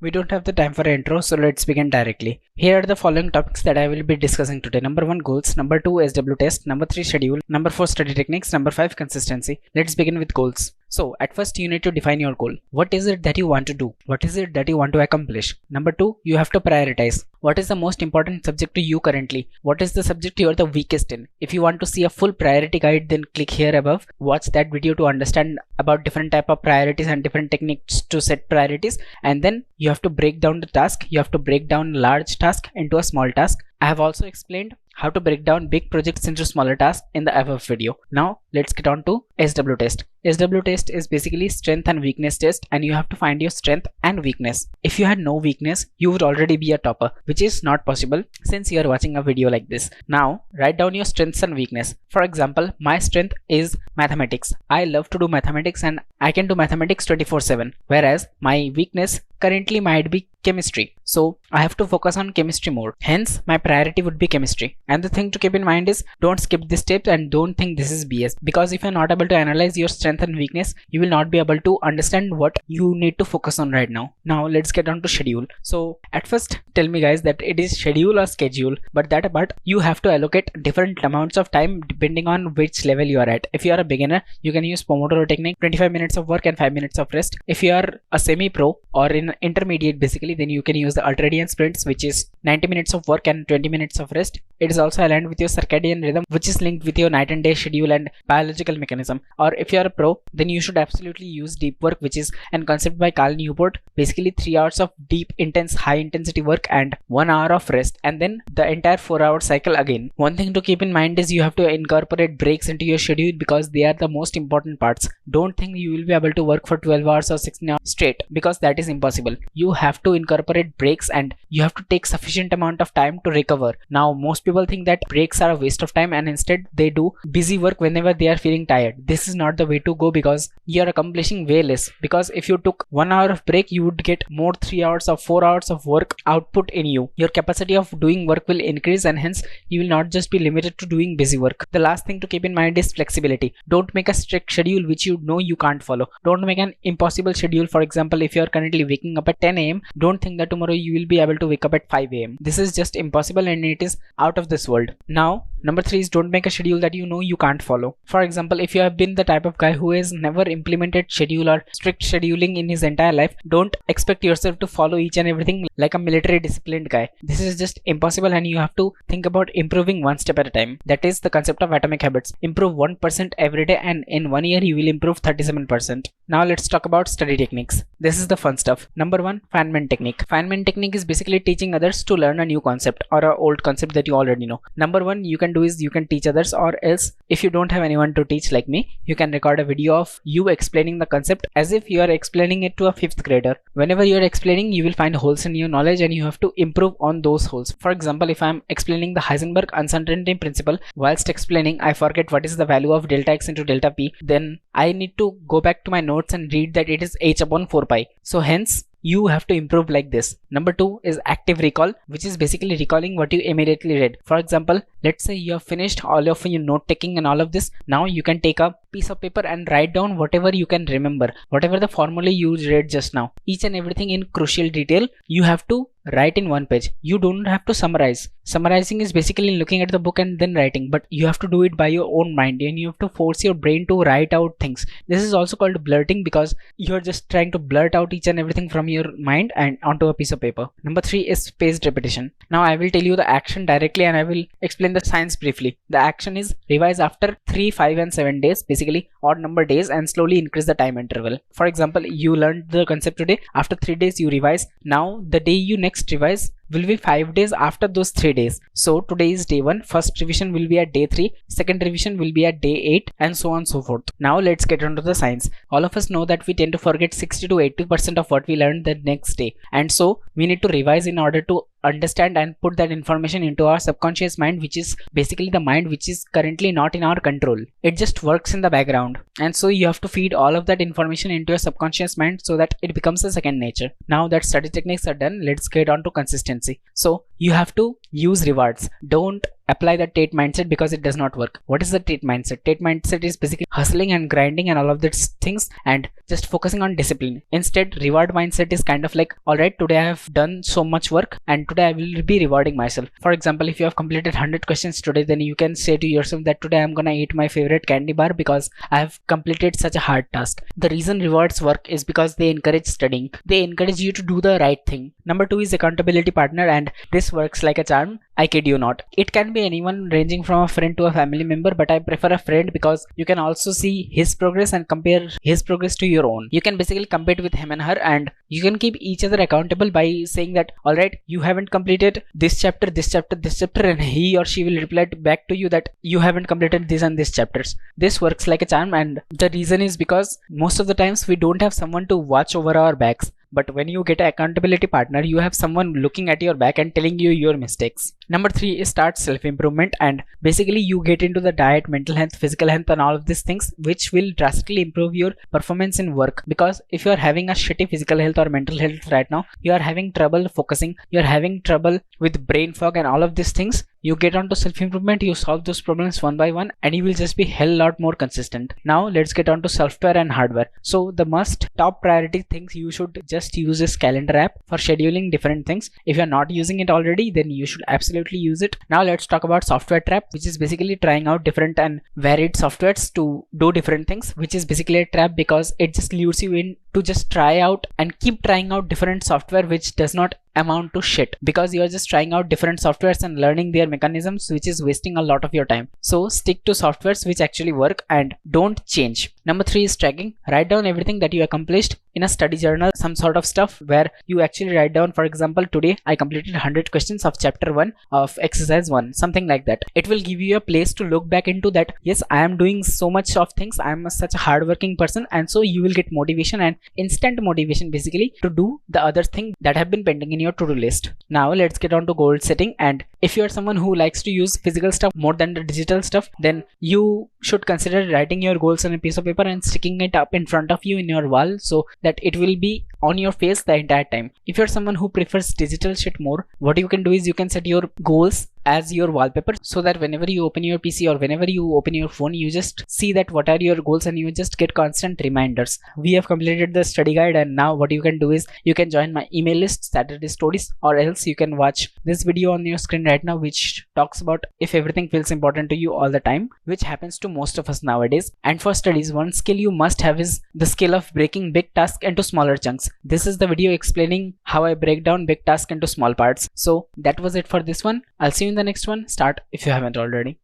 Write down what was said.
We don't have the time for an intro, so let's begin directly. Here are the following topics that I will be discussing today. Number 1, goals. Number 2, SW test. Number 3, schedule. Number 4, study techniques. Number 5, consistency. Let's begin with goals. So at first you need to define your goal. What is it that you want to do? What is it that you want to accomplish? Number 2, you have to prioritize. What is the most important subject to you currently? What is the subject you are the weakest in? If you want to see a full priority guide, then click here above. Watch that video to understand about different type of priorities and different techniques to set priorities. And then you have to break down the task. You have to break down large task into a small task. I have also explained how to break down big projects into smaller tasks in the above video. Now let's get on to SW test. SW test is basically strength and weakness test, and you have to find your strength and weakness. If you had no weakness, you would already be a topper, which is not possible since you are watching a video like this. Now write down your strengths and weakness. For example, my strength is mathematics. I love to do mathematics and I can do mathematics 24/7. Whereas my weakness currently might be chemistry. So I have to focus on chemistry more. Hence my priority would be chemistry. And the thing to keep in mind is don't skip this step and don't think this is BS, because if you're not able to analyze your strength and weakness, you will not be able to understand what you need to focus on right now. Now let's get on to schedule. So at first tell me guys that it is schedule or schedule, but that apart, you have to allocate different amounts of time depending on which level you are at. If you are a beginner, you can use Pomodoro technique, 25 minutes of work and 5 minutes of rest. If you are a semi-pro or in intermediate basically, then you can use the ultradian sprints, which is 90 minutes of work and 20 minutes of rest. It is also aligned with your circadian rhythm, which is linked with your night and day schedule and biological mechanism. Or if you are a pro, then you should absolutely use deep work, which is a concept by Cal Newport. Basically 3 hours of deep, intense, high intensity work and 1 hour of rest, and then the entire 4-hour cycle again. One thing to keep in mind is you have to incorporate breaks into your schedule because they are the most important parts. Don't think you will be able to work for 12 hours or 16 hours straight, because that is impossible. You have to incorporate breaks and you have to take sufficient amount of time to recover. Now most people think that breaks are a waste of time and instead they do busy work whenever they are feeling tired. This is not the way to go because you are accomplishing way less. Because if you took 1 hour of break, you would get more 3 hours or 4 hours of work output in you. Your capacity of doing work will increase and hence you will not just be limited to doing busy work. The last thing to keep in mind is flexibility. Don't make a strict schedule which you know you can't follow. Don't make an impossible schedule. For example, if you are currently waking up at 10 a.m, don't think that tomorrow you will be able to wake up at 5 a.m. This is just impossible and it is out of this world. Now number 3 is don't make a schedule that you know you can't follow. For example, if you have been the type of guy who has never implemented schedule or strict scheduling in his entire life, don't expect yourself to follow each and everything like a military disciplined guy. This is just impossible and you have to think about improving one step at a time. That is the concept of atomic habits. Improve 1% every day and in 1 year you will improve 37%. Now let's talk about study techniques. This is the fun stuff. Number 1, Feynman technique. Feynman technique is basically teaching others to learn a new concept or an old concept that you already know. Number 1 you can do is you can teach others, or else if you don't have anyone to teach like me, you can record a video of you explaining the concept as if you are explaining it to a 5th grader. Whenever you are explaining, you will find holes in your knowledge and you have to improve on those holes. For example, if I am explaining the Heisenberg uncertainty principle, whilst explaining I forget what is the value of delta x into delta p, then I need to go back to my notes and read that it is h upon 4 pi. So hence you have to improve like this. Number 2 is active recall, which is basically recalling what you immediately read. For example, let's say you have finished all of your note taking and all of this. Now you can take a piece of paper and write down whatever you can remember, whatever the formula you read just now. Each and everything in crucial detail you have to write in one page. You don't have to summarize. Summarizing is basically looking at the book and then writing, but you have to do it by your own mind and you have to force your brain to write out things. This is also called blurting because you're just trying to blurt out each and everything from your mind and onto a piece of paper. Number 3 is spaced repetition. Now I will tell you the action directly and I will explain the science briefly. The action is revise after 3, 5 and 7 days, basically odd number days, and slowly increase the time interval. For example, you learned the concept today. After 3 days you revise. Now the day you next revise will be 5 days after those 3 days. So today is day 1, first revision will be at day 3, second revision will be at day 8, and so on and so forth. Now let's get onto the science. All of us know that we tend to forget 60 to 80% of what we learned the next day, and so we need to revise in order to understand and put that information into our subconscious mind, which is basically the mind which is currently not in our control. It just works in the background, and so you have to feed all of that information into your subconscious mind so that it becomes a second nature. Now that study techniques are done, let's get on to consistency. So you have to use rewards. Don't apply the Tate mindset because it does not work. What is the Tate mindset? Tate mindset is basically hustling and grinding and all of these things and just focusing on discipline. Instead, reward mindset is kind of like, all right, today I have done so much work and today I will be rewarding myself. For example, if you have completed 100 questions today, then you can say to yourself that today I'm gonna eat my favorite candy bar because I have completed such a hard task. The reason rewards work is because they encourage studying. They encourage you to do the right thing. Number 2 is accountability partner, and this works like a charm. I kid you not. It can be anyone ranging from a friend to a family member, but I prefer a friend because you can also see his progress and compare his progress to your own. You can basically compete with him and her, and you can keep each other accountable by saying that, alright, you haven't completed this chapter, and he or she will reply back to you that you haven't completed this and this chapters. This works like a charm, and the reason is because most of the times we don't have someone to watch over our backs. But when you get an accountability partner, you have someone looking at your back and telling you your mistakes. Number 3 is start self-improvement, and basically you get into the diet, mental health, physical health and all of these things which will drastically improve your performance in work. Because if you are having a shitty physical health or mental health right now, you are having trouble focusing, you are having trouble with brain fog and all of these things. You get onto self-improvement, you solve those problems one by one, and you will just be hell lot more consistent. Now let's get on to software and hardware. So the must top priority things you should just use this calendar app for scheduling different things. If you're not using it already, then you should absolutely use it. Now let's talk about software trap, which is basically trying out different and varied softwares to do different things, which is basically a trap because it just lures you in to just try out and keep trying out different software which does not amount to shit, because you are just trying out different softwares and learning their mechanisms, which is wasting a lot of your time. So stick to softwares which actually work and don't change. Number 3 is tracking. Write down everything that you accomplished in a study journal, some sort of stuff where you actually write down, for example, today I completed 100 questions of chapter 1 of exercise 1, something like that. It will give you a place to look back into that, yes, I am doing so much of things, I am such a hardworking person, and so you will get motivation and instant motivation basically to do the other thing that have been pending in your to-do list. Now let's get on to goal setting, and if you are someone who likes to use physical stuff more than the digital stuff, then you should consider writing your goals on a piece of paper and sticking it up in front of you in your wall so that it will be on your face the entire time. If you're someone who prefers digital shit more, what you can do is you can set your goals as your wallpaper so that whenever you open your PC or whenever you open your phone, you just see that what are your goals and you just get constant reminders. We have completed the study guide, and now what you can do is you can join my email list, Saturday Stories, or else you can watch this video on your screen right now which talks about if everything feels important to you all the time, which happens to most of us nowadays. And for studies, one skill you must have is the skill of breaking big tasks into smaller chunks. This is the video explaining how I break down big tasks into small parts. So that was it for this one. I'll see you in the next one. Start if you haven't already.